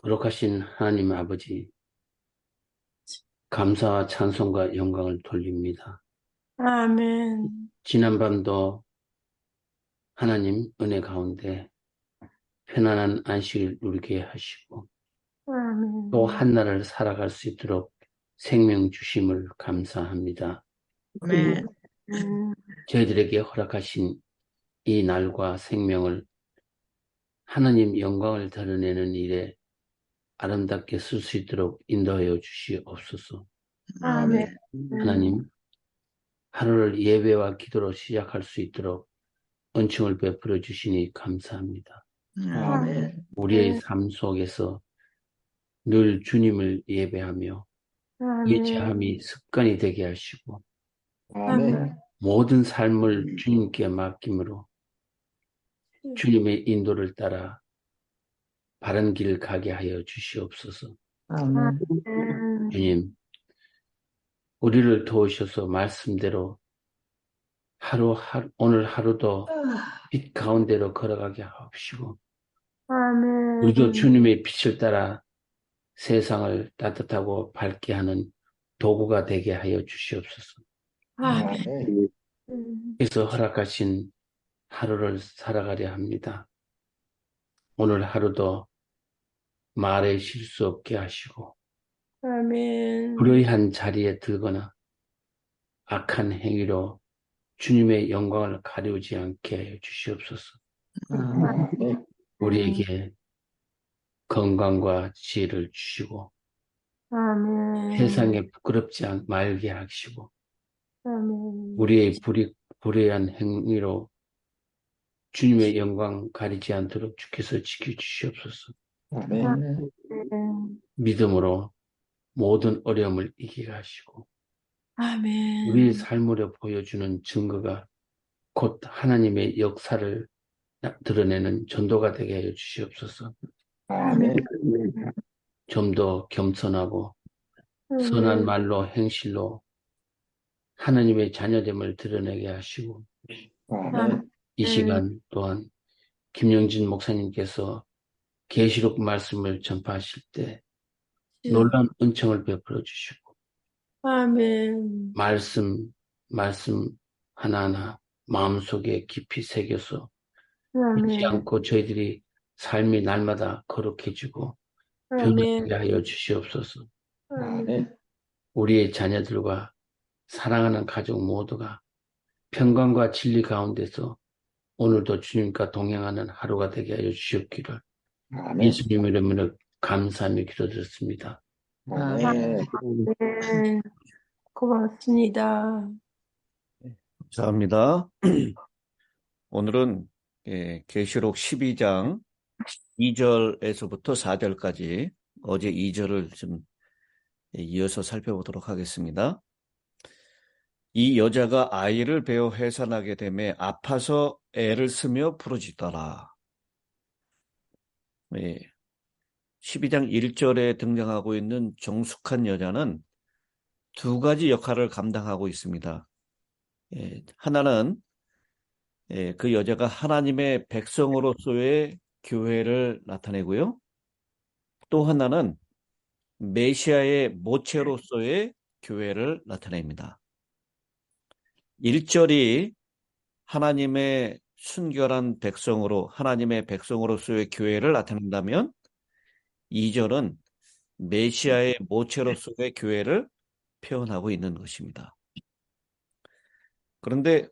거룩하신 하나님 아버지, 감사와 찬송과 영광을 돌립니다. 아멘. 지난밤도 하나님 은혜 가운데 편안한 안식을 누리게 하시고 또 아멘. 한날을 살아갈 수 있도록 생명 주심을 감사합니다. 아멘. 저희들에게 허락하신 이 날과 생명을 하나님 영광을 드러내는 일에 아름답게 쓸 수 있도록 인도하여 주시옵소서. 아멘. 하나님, 하루를 예배와 기도로 시작할 수 있도록 은총을 베풀어 주시니 감사합니다. 아멘. 우리의 삶 속에서 늘 주님을 예배하며 아멘. 예배함이 습관이 되게 하시고 아멘. 모든 삶을 주님께 맡김으로 주님의 인도를 따라 바른 길을 가게 하여 주시옵소서. 아멘. 주님, 우리를 도우셔서 말씀대로 오늘 하루도 빛 가운데로 걸어가게 하옵시고 우리도 주님의 빛을 따라 세상을 따뜻하고 밝게 하는 도구가 되게 하여 주시옵소서. 아멘. 그래서 허락하신 하루를 살아가려 합니다. 오늘 하루도 말에 실수 없게 하시고 아멘. 불의한 자리에 들거나 악한 행위로 주님의 영광을 가리우지 않게 해 주시옵소서. 우리에게 건강과 지혜를 주시고 아멘. 세상에 부끄럽지 말게 하시고 아멘. 우리의 불의한 행위로 주님의 영광 가리지 않도록 주께서 지켜주시옵소서. 아멘. 믿음으로 모든 어려움을 이기게 하시고 아멘. 우리의 삶으로 보여주는 증거가 곧 하나님의 역사를 드러내는 전도가 되게 하여 주시옵소서. 아멘. 좀 더 겸손하고 선한 말로 행실로 하나님의 자녀됨을 드러내게 하시고 이 시간 또한 김영진 목사님께서 계시록 말씀을 전파하실 때 놀라운 은총을 베풀어 주시고 아멘. 말씀 하나하나 마음속에 깊이 새겨서 잊지 아멘. 않고 저희들이 삶이 날마다 거룩해지고 아멘. 변화되게 하여 주시옵소서. 아멘. 우리의 자녀들과 사랑하는 가족 모두가 평강과 진리 가운데서 오늘도 주님과 동행하는 하루가 되게 하여 주시옵기를 예수님 이름으로 감사하며 기도드렸습니다. 아멘. 고맙습니다. 감사합니다. 오늘은 계시록 12장 2절에서부터 4절까지 어제 2절을 좀 이어서 살펴보도록 하겠습니다. 이 여자가 아이를 베어 해산하게 되매 아파서 애를 쓰며 부르짖더라. 12장 1절에 등장하고 있는 정숙한 여자는 두 가지 역할을 감당하고 있습니다. 하나는 그 여자가 하나님의 백성으로서의 교회를 나타내고요. 또 하나는 메시아의 모체로서의 교회를 나타냅니다. 1절이 하나님의 순결한 백성으로 하나님의 백성으로서의 교회를 나타낸다면 2절은 메시아의 모체로서의 교회를 표현하고 있는 것입니다. 그런데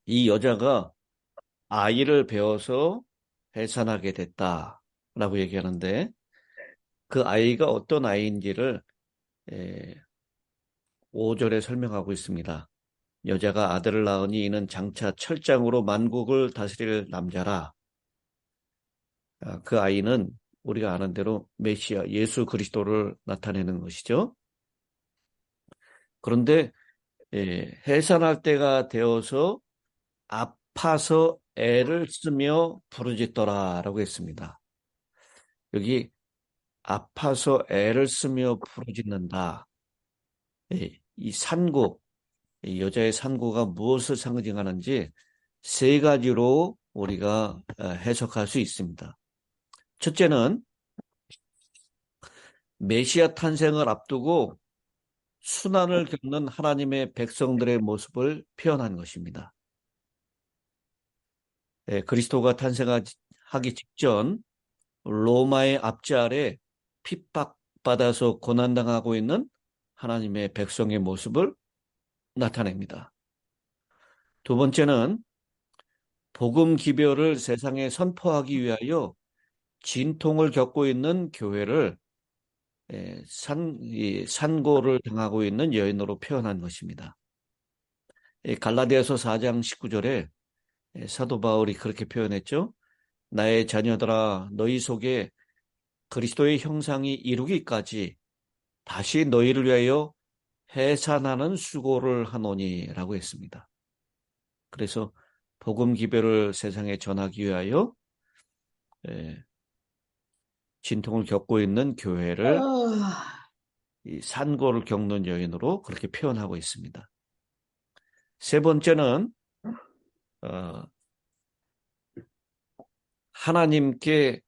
이 여자가 아이를 베어서 해산하게 됐다라고 얘기하는데 그 아이가 어떤 아이인지를 5절에 설명하고 있습니다. 여자가 아들을 낳으니 이는 장차 철장으로 만국을 다스릴 남자라. 그 아이는 우리가 아는 대로 메시아 예수 그리스도를 나타내는 것이죠. 그런데 해산할 때가 되어서 아파서 애를 쓰며 부르짖더라라고 했습니다. 여기 아파서 애를 쓰며 부르짖는다. 이 산고, 이 여자의 산고가 무엇을 상징하는지 세 가지로 우리가 해석할 수 있습니다. 첫째는 메시아 탄생을 앞두고 순환을 겪는 하나님의 백성들의 모습을 표현한 것입니다. 그리스도가 탄생하기 직전 로마의 압제 아래 핍박받아서 고난당하고 있는 하나님의 백성의 모습을 나타냅니다. 두 번째는 복음 기별을 세상에 선포하기 위하여 진통을 겪고 있는 교회를 산고를 당하고 있는 여인으로 표현한 것입니다. 갈라디아서 4장 19절에 사도 바울이 그렇게 표현했죠. 나의 자녀들아, 너희 속에 그리스도의 형상이 이루기까지 다시 너희를 위하여 해산하는 수고를 하노니 라고 했습니다. 그래서 복음 기별을 세상에 전하기 위하여 진통을 겪고 있는 교회를 이 산고를 겪는 여인으로 그렇게 표현하고 있습니다. 세 번째는 하나님께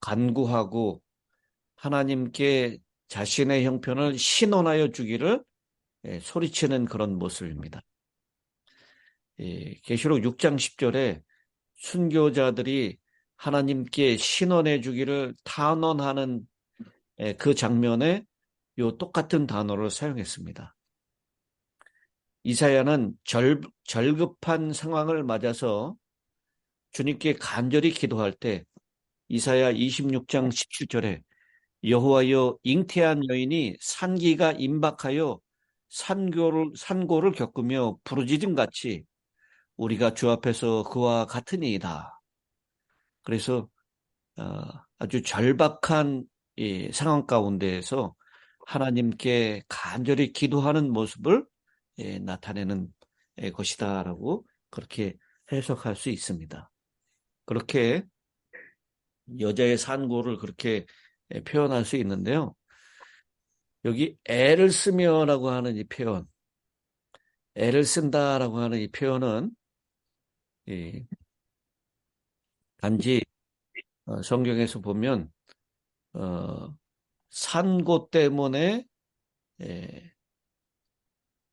간구하고 하나님께 자신의 형편을 신원하여 주기를 소리치는 그런 모습입니다. 계시록 6장 10절에 순교자들이 하나님께 신원해 주기를 탄원하는 그 장면에 요 똑같은 단어를 사용했습니다. 이사야는 절급한 상황을 맞아서 주님께 간절히 기도할 때 이사야 26장 17절에 여호와여 잉태한 여인이 산기가 임박하여 산고를 겪으며 부르짖음 같이 우리가 주 앞에서 그와 같으니이다. 그래서 아주 절박한 이 상황 가운데에서 하나님께 간절히 기도하는 모습을 나타내는 것이다라고 그렇게 해석할 수 있습니다. 그렇게 여자의 산고를 그렇게 표현할 수 있는데요. 여기 애를 쓰며라고 하는 이 표현, 애를 쓴다라고 하는 이 표현은 단지 성경에서 보면 산고 때문에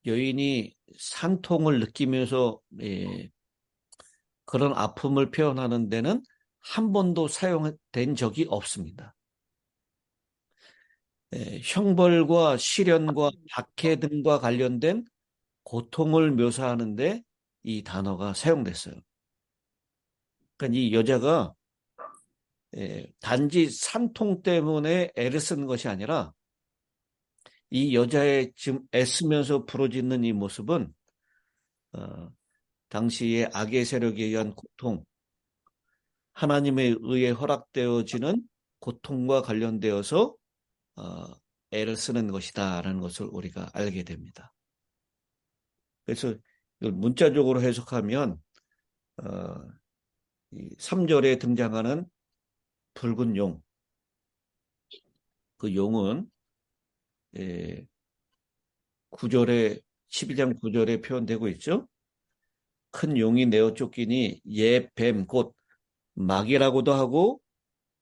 여인이 산통을 느끼면서 그런 아픔을 표현하는 데는 한 번도 사용된 적이 없습니다. 형벌과 시련과 박해 등과 관련된 고통을 묘사하는데 이 단어가 사용됐어요. 그러니까 이 여자가 단지 산통 때문에 애를 쓰는 것이 아니라 이 여자의 지금 애쓰면서 부르짖는 이 모습은 당시의 악의 세력에 의한 고통, 하나님에 의해 허락되어지는 고통과 관련되어서 애를 쓰는 것이다라는 것을 우리가 알게 됩니다. 그래서 이걸 문자적으로 해석하면 3절에 등장하는 붉은 용, 그 용은 12장 9절에 표현되고 있죠. 큰 용이 내어 쫓기니 옛 뱀, 곧 마귀라고도 하고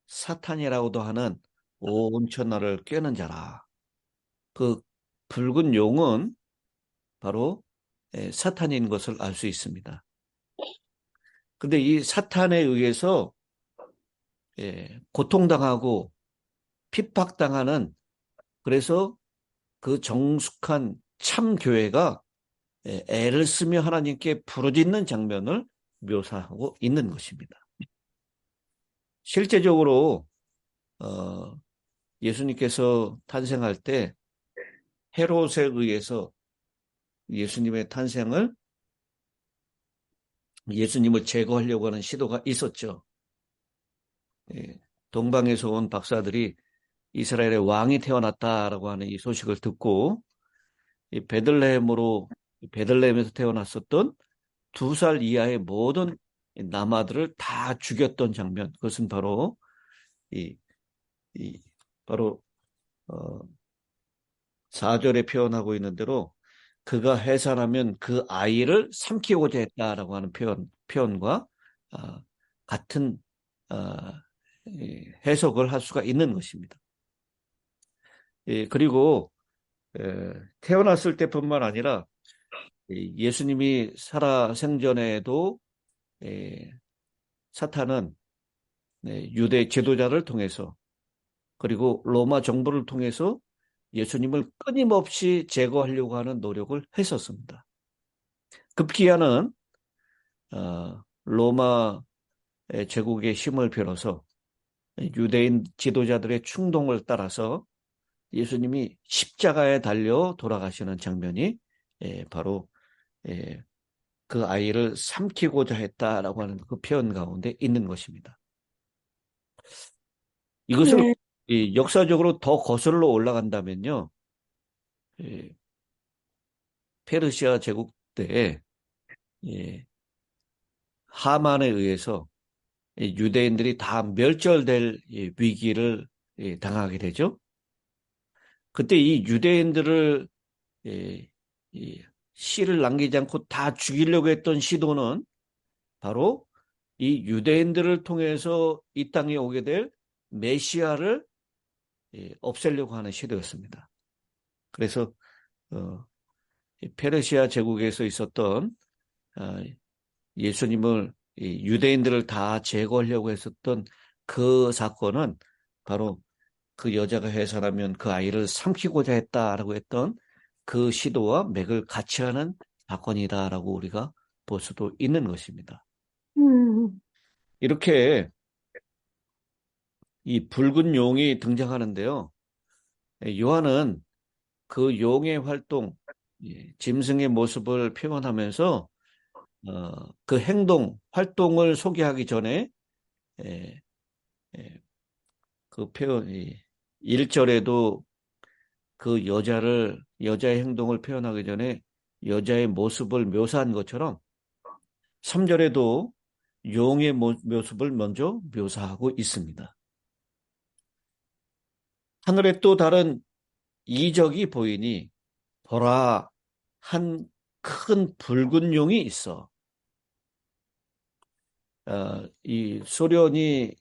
사탄이라고도 하는 온 천하를 꿰는 자라. 그 붉은 용은 바로 사탄인 것을 알 수 있습니다. 근데 이 사탄에 의해서 고통당하고 핍박당하는, 그래서 그 정숙한 참 교회가 애를 쓰며 하나님께 부르짖는 장면을 묘사하고 있는 것입니다. 실제적으로 예수님께서 탄생할 때 헤롯에 의해서 예수님의 탄생을, 예수님을 제거하려고 하는 시도가 있었죠. 동방에서 온 박사들이 이스라엘의 왕이 태어났다라고 하는 이 소식을 듣고 이 베들레헴에서 태어났었던 2살 이하의 모든 남아들을 다 죽였던 장면, 그것은 바로 바로 4절에 표현하고 있는 대로 그가 해산하면 그 아이를 삼키고자 했다라고 하는 표현과 같은 해석을 할 수가 있는 것입니다. 그리고 태어났을 때뿐만 아니라 예수님이 살아 생전에도 사탄은 유대 지도자를 통해서 그리고 로마 정부를 통해서 예수님을 끊임없이 제거하려고 하는 노력을 했었습니다. 급기야는 로마 제국의 힘을 빌어서 유대인 지도자들의 충동을 따라서 예수님이 십자가에 달려 돌아가시는 장면이 바로 그 아이를 삼키고자 했다라고 하는 그 표현 가운데 있는 것입니다. 이것을 역사적으로 더 거슬러 올라간다면요, 페르시아 제국 때 하만에 의해서 유대인들이 다 멸절될 위기를 당하게 되죠. 그때 이 유대인들을 씨를 남기지 않고 다 죽이려고 했던 시도는 바로 이 유대인들을 통해서 이 땅에 오게 될 메시아를 없애려고 하는 시도였습니다. 그래서 페르시아 제국에서 있었던 예수님을 유대인들을 다 제거하려고 했었던 그 사건은 바로 그 여자가 해산하면 그 아이를 삼키고자 했다라고 했던 그 시도와 맥을 같이 하는 사건이다라고 우리가 볼 수도 있는 것입니다. 이렇게 이 붉은 용이 등장하는데요. 요한은 그 용의 활동, 짐승의 모습을 표현하면서 그 행동, 활동을 소개하기 전에 그 표현, 1절에도 그 여자의 행동을 표현하기 전에 여자의 모습을 묘사한 것처럼 3절에도 용의 모습을 먼저 묘사하고 있습니다. 하늘에 또 다른 이적이 보이니 보라, 한 큰 붉은 용이 있어. 이 소련이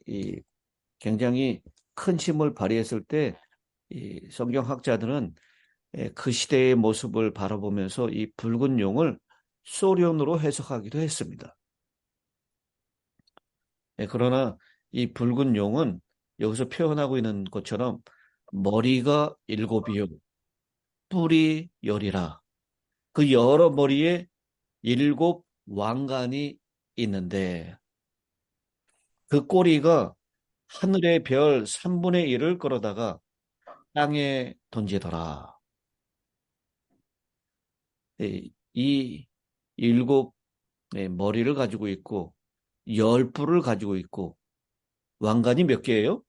굉장히 큰 힘을 발휘했을 때 이 성경학자들은 그 시대의 모습을 바라보면서 이 붉은 용을 소련으로 해석하기도 했습니다. 그러나 이 붉은 용은 여기서 표현하고 있는 것처럼 머리가 7이요, 뿔이 10이라. 그 여러 머리에 7 왕관이 있는데 그 꼬리가 하늘의 별 3분의 1을 끌어다가 땅에 던지더라. 이 7 머리를 가지고 있고 10뿔을 가지고 있고 왕관이 몇 개예요?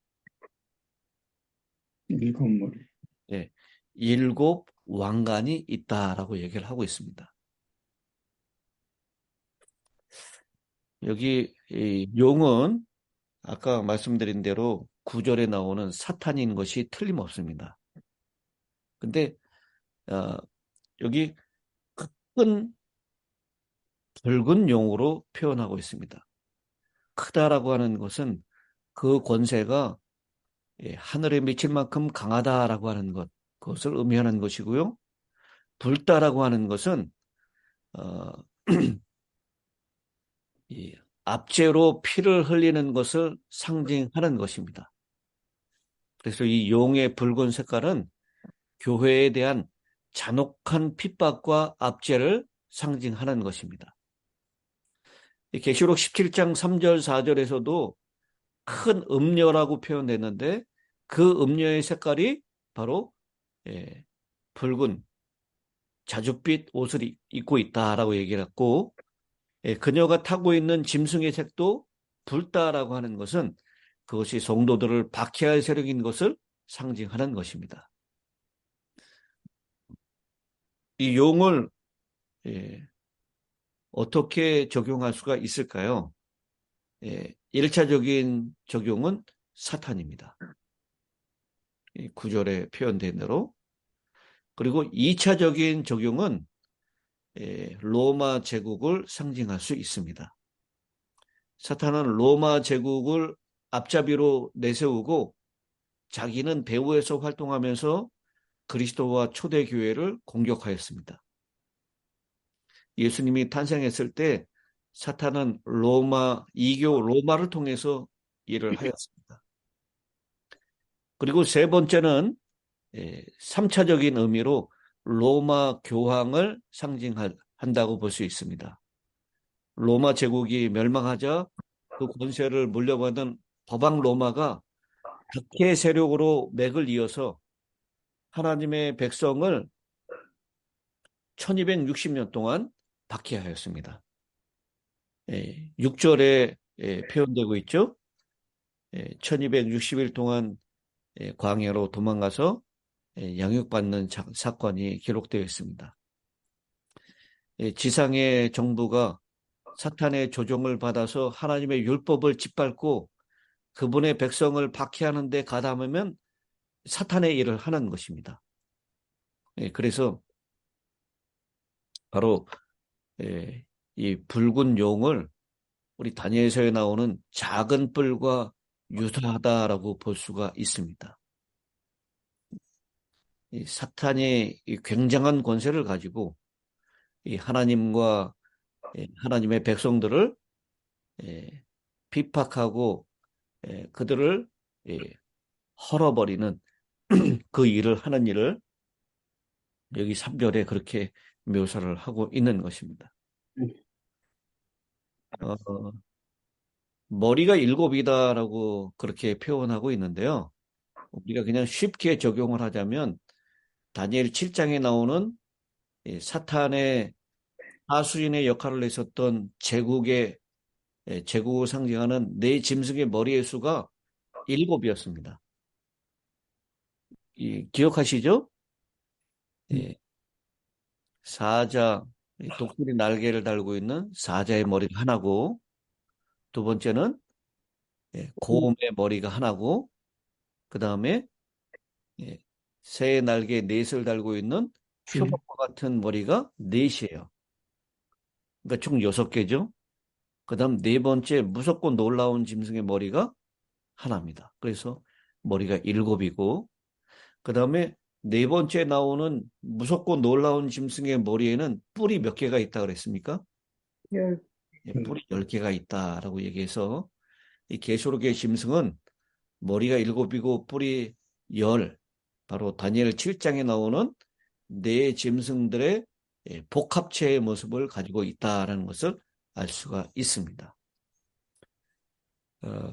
7머리. 네, 7 왕관이 있다라고 얘기를 하고 있습니다. 여기 이 용은 아까 말씀드린 대로 9절에 나오는 사탄인 것이 틀림없습니다. 근데 여기 큰 붉은 용으로 표현하고 있습니다. 크다라고 하는 것은 그 권세가 하늘에 미칠 만큼 강하다라고 하는 것, 그것을 의미하는 것이고요. 붉다라고 하는 것은 이 압제로 피를 흘리는 것을 상징하는 것입니다. 그래서 이 용의 붉은 색깔은 교회에 대한 잔혹한 핍박과 압제를 상징하는 것입니다. 계시록 17장 3절 4절에서도 큰 음녀라고 표현됐는데 그 음녀의 색깔이 바로 붉은 자줏빛 옷을 입고 있다라고 얘기를 했고, 그녀가 타고 있는 짐승의 색도 붉다라고 하는 것은 그것이 성도들을 박해할 세력인 것을 상징하는 것입니다. 이 용을 어떻게 적용할 수가 있을까요? 1차적인 적용은 사탄입니다. 9절에 표현된 대로. 그리고 2차적인 적용은 로마 제국을 상징할 수 있습니다. 사탄은 로마 제국을 앞잡이로 내세우고 자기는 배후에서 활동하면서 그리스도와 초대교회를 공격하였습니다. 예수님이 탄생했을 때 사탄은 이교 로마를 통해서 일을 하였습니다. 그리고 세 번째는 3차적인 의미로 로마 교황을 상징한다고 볼 수 있습니다. 로마 제국이 멸망하자 그 권세를 물려받은 법왕 로마가 박해 세력으로 맥을 이어서 하나님의 백성을 1260년 동안 박해하였습니다. 6절에 표현되고 있죠. 1260일 동안 광야로 도망가서 양육받는 사건이 기록되어 있습니다. 지상의 정부가 사탄의 조종을 받아서 하나님의 율법을 짓밟고 그분의 백성을 박해하는 데 가담하면 사탄의 일을 하는 것입니다. 그래서 바로 이 붉은 용을 우리 다니엘서에 나오는 작은 뿔과 유사하다라고 볼 수가 있습니다. 이 사탄이 이 굉장한 권세를 가지고 이 하나님과 하나님의 백성들을 비박하고 그들을 헐어버리는 그 일을 하는 일을 여기 3절에 그렇게 묘사를 하고 있는 것입니다. 머리가 7이다라고 그렇게 표현하고 있는데요. 우리가 그냥 쉽게 적용을 하자면 다니엘 7장에 나오는 사탄의 하수인의 역할을 했었던 제국을 상징하는 네 짐승의 머리의 수가 7이었습니다. 기억하시죠? 사자, 독수리 날개를 달고 있는 사자의 머리가 하나고, 두 번째는 곰의 머리가 하나고, 그 다음에 새의 날개에 넷을 달고 있는 표범과 같은 머리가 넷이에요. 그러니까 총 6개죠. 그 다음 네 번째 무섭고 놀라운 짐승의 머리가 하나입니다. 그래서 머리가 7이고, 그 다음에 네 번째 나오는 무섭고 놀라운 짐승의 머리에는 뿔이 몇 개가 있다 그랬습니까? 뿔이 10개가 있다라고 얘기해서 이 계시록의 짐승은 머리가 7이고 뿔이 10, 바로 다니엘 7장에 나오는 네 짐승들의 복합체의 모습을 가지고 있다라는 것을 알 수가 있습니다.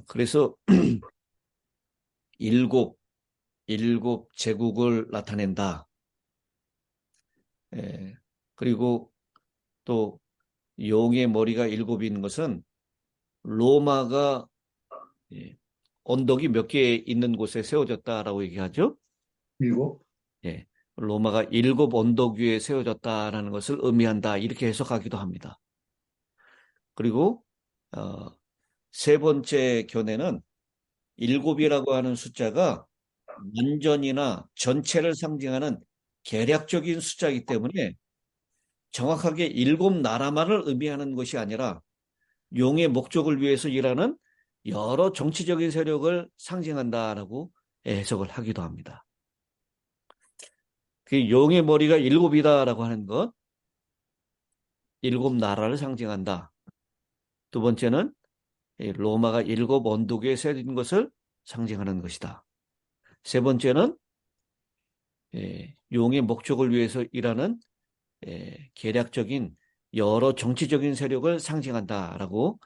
그래서 일곱 제국을 나타낸다. 그리고 또 용의 머리가 7인 것은 로마가 언덕이 몇 개 있는 곳에 세워졌다라고 얘기하죠. 7? 로마가 7 언덕 위에 세워졌다라는 것을 의미한다. 이렇게 해석하기도 합니다. 그리고 세 번째 견해는 7이라고 하는 숫자가 완전이나 전체를 상징하는 계략적인 숫자이기 때문에 정확하게 7나라만을 의미하는 것이 아니라 용의 목적을 위해서 일하는 여러 정치적인 세력을 상징한다라고 해석을 하기도 합니다. 그 용의 머리가 7이다라고 하는 것, 7나라를 상징한다. 두 번째는 로마가 7 언덕 위에 세워진 것을 상징하는 것이다. 세 번째는 용의 목적을 위해서 일하는 계략적인 여러 정치적인 세력을 상징한다라고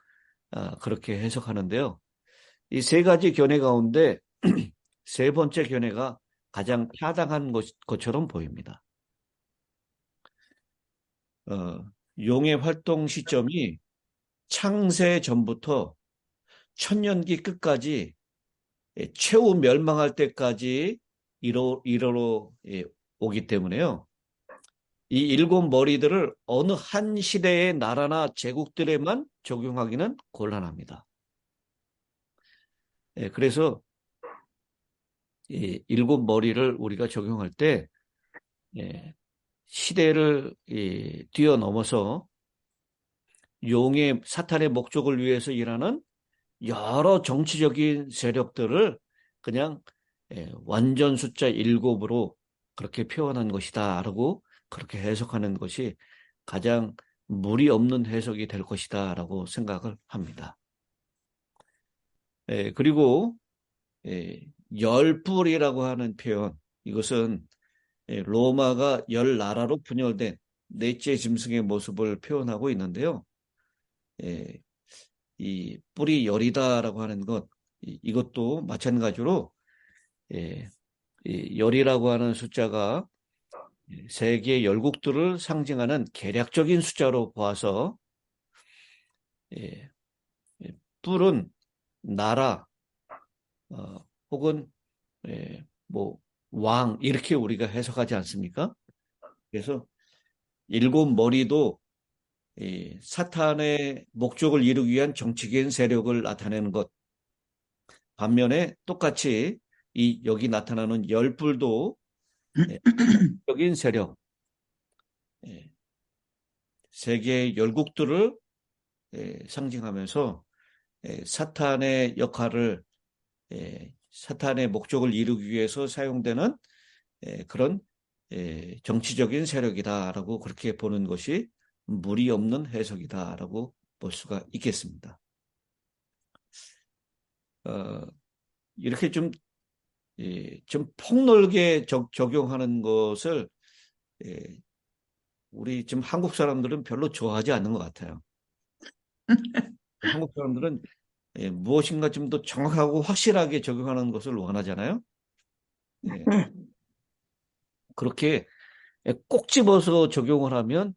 그렇게 해석하는데요. 이 세 가지 견해 가운데 세 번째 견해가 가장 타당한 것처럼 보입니다. 용의 활동 시점이 창세 전부터 천년기 끝까지 최후 멸망할 때까지 이러로 오기 때문에요. 이 7 머리들을 어느 한 시대의 나라나 제국들에만 적용하기는 곤란합니다. 그래서 이 7 머리를 우리가 적용할 때 시대를 뛰어넘어서 사탄의 목적을 위해서 일하는 여러 정치적인 세력들을 그냥 완전 숫자 7으로 그렇게 표현한 것이다 라고 그렇게 해석하는 것이 가장 무리 없는 해석이 될 것이다 라고 생각을 합니다. 그리고 열 뿔이라고 하는 표현, 이것은 로마가 열 나라로 분열된 넷째 짐승의 모습을 표현하고 있는데요. 이 뿔이 열이다라고 하는 것, 이것도 마찬가지로 이 열이라고 하는 숫자가 세계의 열국들을 상징하는 계략적인 숫자로 보아서 뿔은 나라 혹은 뭐 왕 이렇게 우리가 해석하지 않습니까? 그래서 일곱 머리도 사탄의 목적을 이루기 위한 정치적인 세력을 나타내는 것. 반면에 똑같이 여기 나타나는 열 뿔도 적인 세력, 세계의 열국들을 상징하면서 사탄의 역할을 사탄의 목적을 이루기 위해서 사용되는 그런 정치적인 세력이다라고 그렇게 보는 것이 무리 없는 해석이다라고 볼 수가 있겠습니다. 이렇게 좀 폭넓게 적용하는 것을 우리 지금 한국 사람들은 별로 좋아하지 않는 것 같아요. 한국 사람들은 무엇인가 좀 더 정확하고 확실하게 적용하는 것을 원하잖아요. 그렇게 꼭 집어서 적용을 하면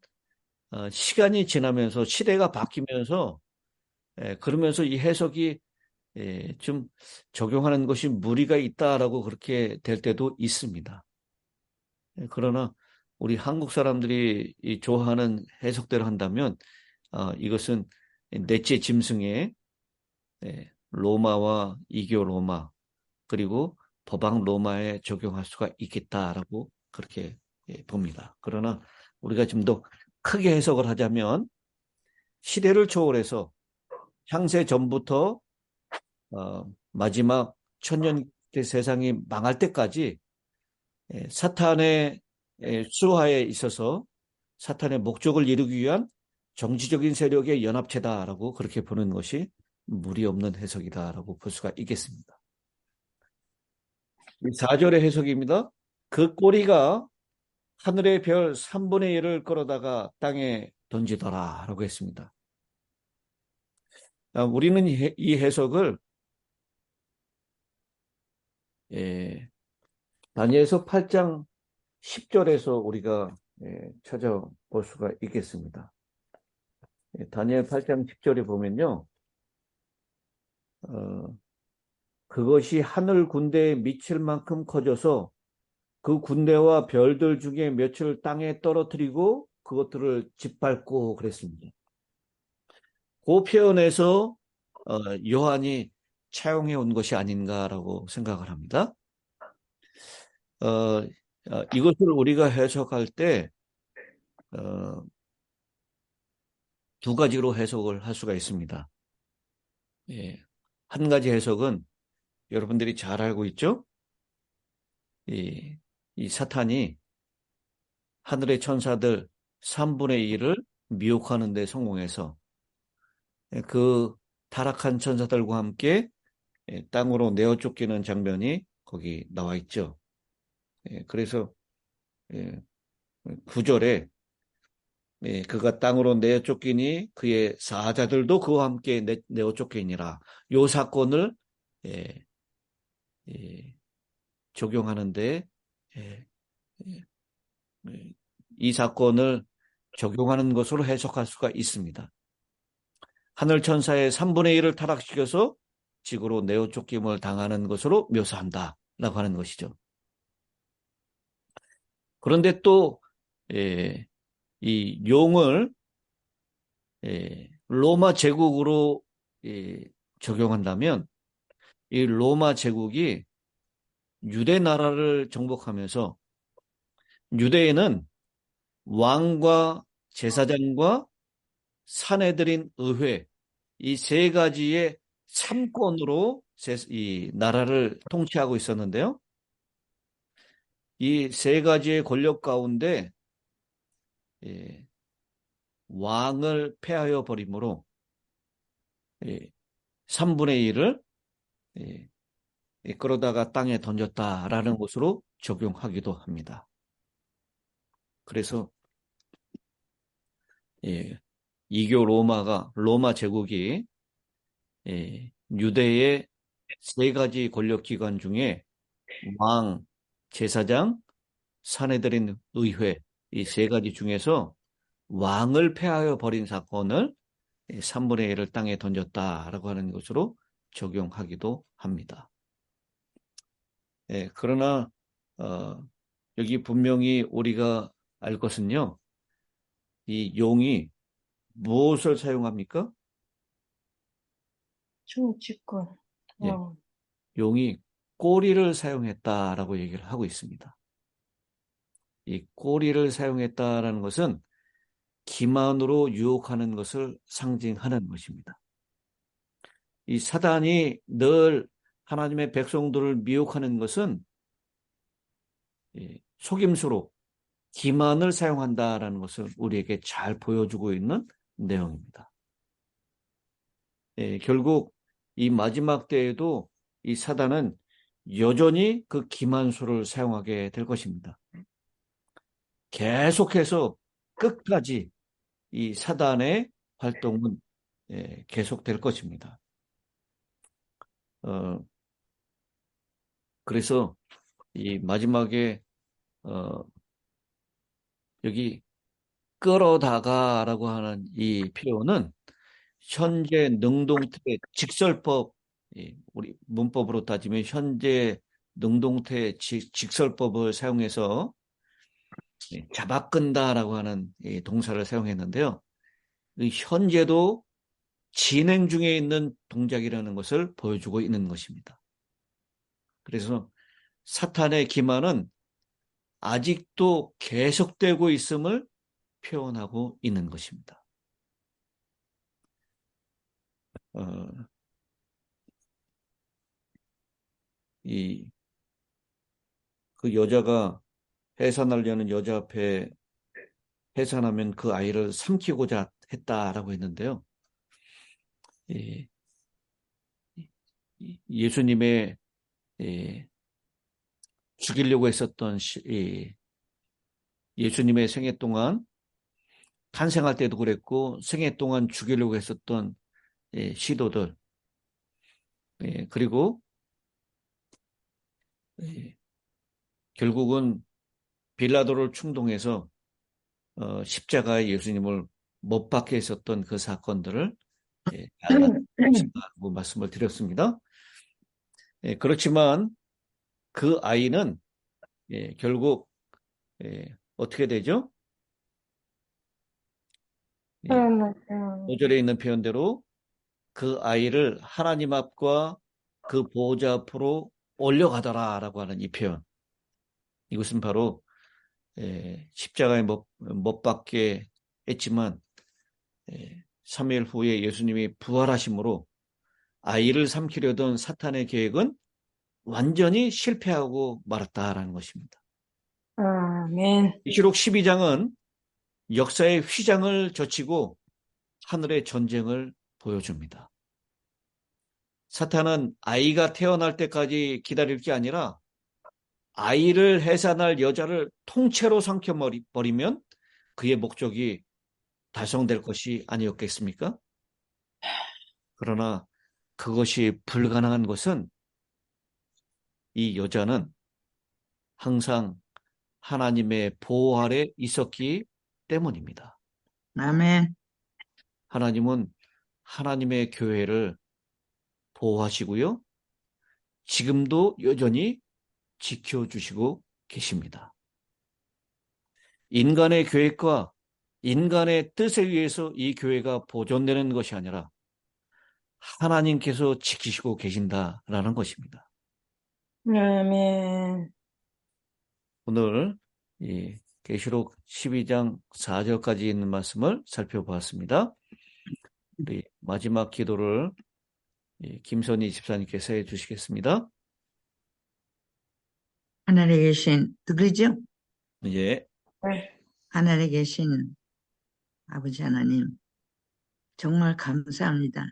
시간이 지나면서 시대가 바뀌면서 그러면서 이 해석이 좀 적용하는 것이 무리가 있다라고 그렇게 될 때도 있습니다. 그러나 우리 한국 사람들이 좋아하는 해석대로 한다면 이것은 넷째 짐승의 로마와 이교 로마 그리고 법왕 로마에 적용할 수가 있겠다라고 그렇게 봅니다. 그러나 우리가 좀 더 크게 해석을 하자면 시대를 초월해서 창세 전부터 마지막 천년 세상이 망할 때까지 사탄의 수하에 있어서 사탄의 목적을 이루기 위한 정치적인 세력의 연합체다라고 그렇게 보는 것이 무리 없는 해석이다라고 볼 수가 있겠습니다. 4절의 해석입니다. 그 꼬리가 하늘의 별 3분의 1을 끌어다가 땅에 던지더라 라고 했습니다. 우리는 이 해석을 다니엘서 8장 10절에서 우리가 찾아볼 수가 있겠습니다. 다니엘 8장 10절에 보면요. 그것이 하늘 군대에 미칠 만큼 커져서 그 군대와 별들 중에 몇을 땅에 떨어뜨리고 그것들을 짓밟고 그랬습니다. 그 표현에서 요한이 차용해 온 것이 아닌가라고 생각을 합니다. 이것을 우리가 해석할 때 두 가지로 해석을 할 수가 있습니다. 한 가지 해석은 여러분들이 잘 알고 있죠? 이 사탄이 하늘의 천사들 3분의 1을 미혹하는 데 성공해서 그 타락한 천사들과 함께 땅으로 내어 쫓기는 장면이 거기 나와 있죠. 그래서 9절에 그가 땅으로 내어 쫓기니 그의 사자들도 그와 함께 내어 쫓기니라. 이 사건을 적용하는데 이 사건을 적용하는 것으로 해석할 수가 있습니다. 하늘 천사의 3분의 1을 타락시켜서 지구로 내어 쫓김을 당하는 것으로 묘사한다라고 하는 것이죠. 그런데 또 이 용을 로마 제국으로 적용한다면 이 로마 제국이 유대 나라를 정복하면서 유대에는 왕과 제사장과 사내들인 의회 이 세 가지의 삼권으로 이 나라를 통치하고 있었는데요. 이 세 가지의 권력 가운데 왕을 폐하여 버림으로 3분의 1을 끌어다가 땅에 던졌다라는 것으로 적용하기도 합니다. 그래서 이교 로마 제국이 유대의 세 가지 권력기관 중에 왕, 제사장, 사내들인 의회 이 세 가지 중에서 왕을 폐하여 버린 사건을 3분의 1을 땅에 던졌다라고 하는 것으로 적용하기도 합니다. 그러나 여기 분명히 우리가 알 것은요, 이 용이 무엇을 사용합니까? 정치권. 예, 용이 꼬리를 사용했다라고 얘기를 하고 있습니다. 이 꼬리를 사용했다라는 것은 기만으로 유혹하는 것을 상징하는 것입니다. 이 사단이 늘 하나님의 백성들을 미혹하는 것은 속임수로 기만을 사용한다라는 것을 우리에게 잘 보여주고 있는 내용입니다. 결국 이 마지막 때에도 이 사단은 여전히 그 기만수를 사용하게 될 것입니다. 계속해서 끝까지 이 사단의 활동은 계속될 것입니다. 그래서 이 마지막에 여기 끌어다가라고 하는 이 표현은 현재 능동태 직설법, 우리 문법으로 따지면 현재 능동태 직설법을 사용해서 잡아끈다라고 하는 동사를 사용했는데요. 현재도 진행 중에 있는 동작이라는 것을 보여주고 있는 것입니다. 그래서 사탄의 기만은 아직도 계속되고 있음을 표현하고 있는 것입니다. 그 여자가 해산하려는 여자 앞에 해산하면 그 아이를 삼키고자 했다라고 했는데요. 예수님의 죽이려고 했었던 예수님의 생애 동안 탄생할 때도 그랬고 생애 동안 죽이려고 했었던 시도들 그리고 결국은 빌라도를 충동해서 십자가에 예수님을 못 박혀 있었던 그 사건들을 알고 말씀을 드렸습니다. 그렇지만 그 아이는 결국 어떻게 되죠? 5절에 있는 표현대로 그 아이를 하나님 앞과 그 보호자 앞으로 올려가더라라고 하는 이 표현. 이것은 바로 십자가에 못 박게 했지만 3일 후에 예수님이 부활하심으로 아이를 삼키려던 사탄의 계획은 완전히 실패하고 말았다라는 것입니다. 아멘. 계시록 12장은 역사의 휘장을 젖히고 하늘의 전쟁을 보여줍니다. 사탄은 아이가 태어날 때까지 기다릴 게 아니라 아이를 해산할 여자를 통째로 삼켜버리면 그의 목적이 달성될 것이 아니었겠습니까? 그러나 그것이 불가능한 것은 이 여자는 항상 하나님의 보호 아래 있었기 때문입니다. 아멘. 하나님은 하나님의 교회를 보호하시고요. 지금도 여전히 지켜주시고 계십니다. 인간의 계획과 인간의 뜻에 의해서 이 교회가 보존되는 것이 아니라 하나님께서 지키시고 계신다라는 것입니다. 아멘. 오늘 이 계시록 12장 4절까지 있는 말씀을 살펴보았습니다. 우리 마지막 기도를 김선희 집사님께서 해주시겠습니다. 하늘에 계신, 들리죠? 예, 하늘에 계신 아버지 하나님, 정말 감사합니다.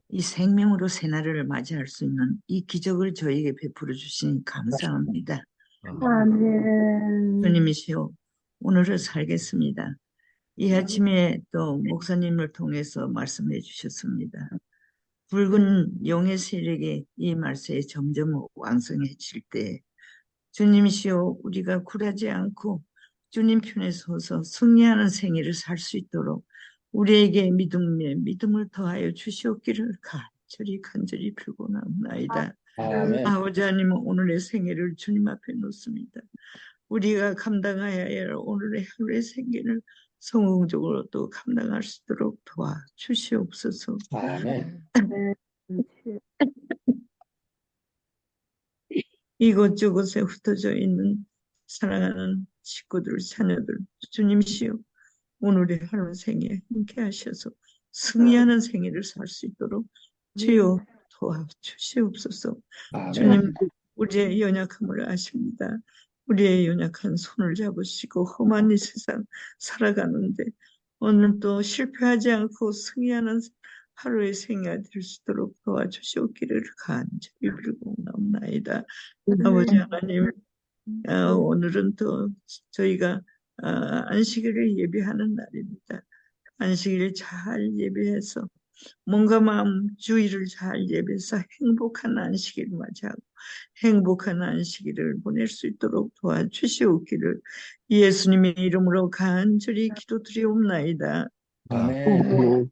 이 생명으로 새날을 맞이할 수 있는 이 기적을 저에게 베풀어 주시니 감사합니다. 아멘. 주님이시여, 오늘을 살겠습니다. 이 아침에 또 목사님을 통해서 말씀해 주셨습니다. 붉은 용의 세력이 이 말세에 점점 왕성해질 때 주님이시여, 우리가 굴하지 않고 주님 편에 서서 승리하는 생애를 살 수 있도록 우리에게 믿음에 믿음을 더하여 주시옵기를 간절히 빌고나옵나이다. 아멘. 아버지 하나님, 오늘의 생애를 주님 앞에 놓습니다. 우리가 감당해야 할 오늘의 하루의 생애를 성공적으로 또 감당할 수 있도록 도와주시옵소서. 아멘. 이곳저곳에 흩어져 있는 사랑하는 식구들, 자녀들, 주님이시여, 오늘의 하루 생에 함께 하셔서 승리하는 생애를 살 수 있도록 주여 도와주시옵소서. 주님, 우리의 연약함을 아십니다. 우리의 연약한 손을 잡으시고 험한 이 세상 살아가는데 오늘 또 실패하지 않고 승리하는 하루의 생애가 될 수 있도록 도와주시옵기를 간절히 빌고 나옵나이다. 아버지 하나님, 오늘은 또 저희가 안식일을 예배하는 날입니다. 안식일을 잘 예배해서 몸과 마음 주의를 잘 예배해서 행복한 안식일 맞이하고 행복한 안식일을 보낼 수 있도록 도와주시옵기를 예수님의 이름으로 간절히 기도드리옵나이다. 아멘.